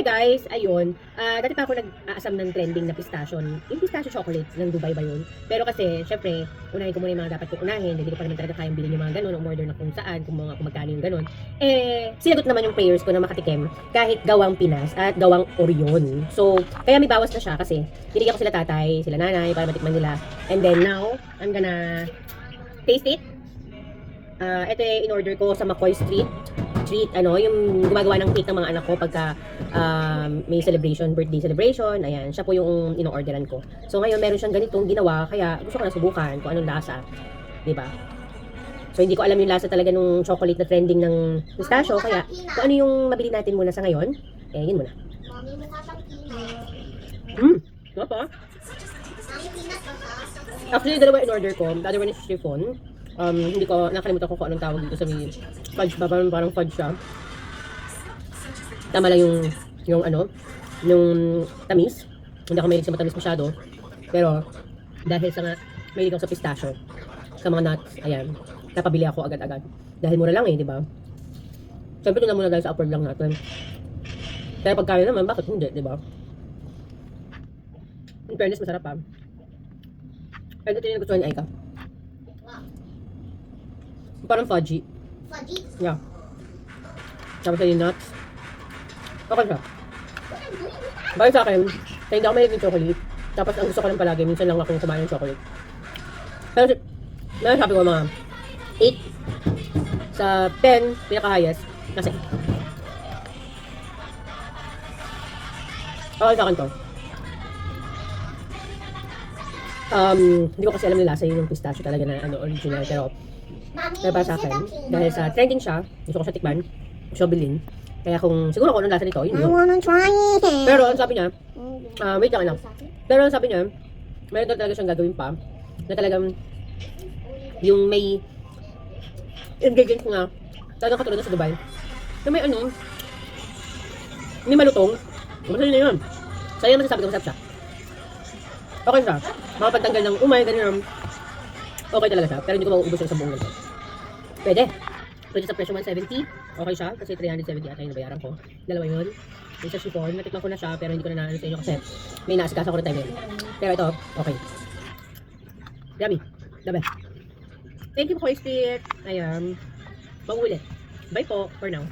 Hi guys, ayun. Dati pa ako nag-aasam ng trending na pistachio. Yung pistachio chocolate ng Dubai ba yun? Pero kasi, syempre, unahin ko muna yung mga dapat kong unahin. Hindi ko pa naman talaga kayang bilhin yung mga ganun. Umorder na kung saan, kung magkano yung ganun. Sinagot naman yung prayers ko na makatikim kahit gawang Pinas at gawang Orion. So, kaya may bawas na siya kasi binigyan ko sila tatay, sila nanay para matikman nila. And then now, I'm gonna taste it. Ito yung in-order ko sa McCoy Street. Yung gumagawa ng cake ng mga anak ko pagka may celebration, birthday celebration. Ayan, siya po yung ino-orderan ko. So ngayon meron siyang ganitong ginawa, kaya gusto ko na subukan kung anong lasa, 'di ba? So hindi ko alam yung lasa talaga nung chocolate na trending ng pistachio, kaya kung ano yung mabili natin muna sa ngayon, yun muna. Mami, mukha siyang peanut. Ano pa? Mami, peanut ba ka? Actually, dalawa in-order ko. The other one is chiffon. Hindi ko nakalimutan ko kung anong tawag dito sa may fudge ba, parang fudge siya. Tama lang yung tamis. Hindi ako mahilig sa matamis masyado. Pero dahil sa nga mahilig ako sa pistachio, sa mga nuts, ayan, napabili ako agad-agad. Dahil mura lang di ba? Siyempre ito na muna dahil sa upward lang natin. Kaya pagkaya naman, bakit hindi, di ba? In fairness, masarap pa. Kaya ito yung nagustuhan ni Aika. Parang fudgy. Fudgy? Yeah. Tapos yung nuts. Okay siya. Bakit sa akin, kaya hindi ako mahilig ng chocolate. Tapos ang gusto ko lang palagi, minsan lang akong kumain ng chocolate. Pero sabi ko mga 8 sa 10, pinaka-highest. Kasi okay sa akin to. Hindi ko kasi alam yung lasa yung pistachio talaga na original. Pero para sa akin, dahil sa trending siya, gusto ko siya tikman, gusto ko bilhin. Kaya kung siguro kung anong lasa nito, yun I yun. wanna try it. Pero ang sabi niya, wait lang anak. Pero ang sabi niya, meron daw talaga siyang gagawin pa, na talagang yung may ingredients nga, talagang katulad na sa Dubai, na may may malutong, masarap na yun. So yun masasabi ko, masarap siya. Okay siya. Mga pantanggal ng umay, ganyan. Okay talaga siya, pero hindi ko mauubos yung sa buong ganito. Pwede. Pwede sa presyo 170. Okay siya, kasi 370 ata yung nabayaran ko. Dalawa yun. Yung sa chiffon, natikman ko na siya, pero hindi ko na sa inyo kasi may naasikasa ko na time yun. Pero ito, okay. Yummy. The best. Thank you, Koy Street. Ayan. Pag-ulit. Bye po, for now.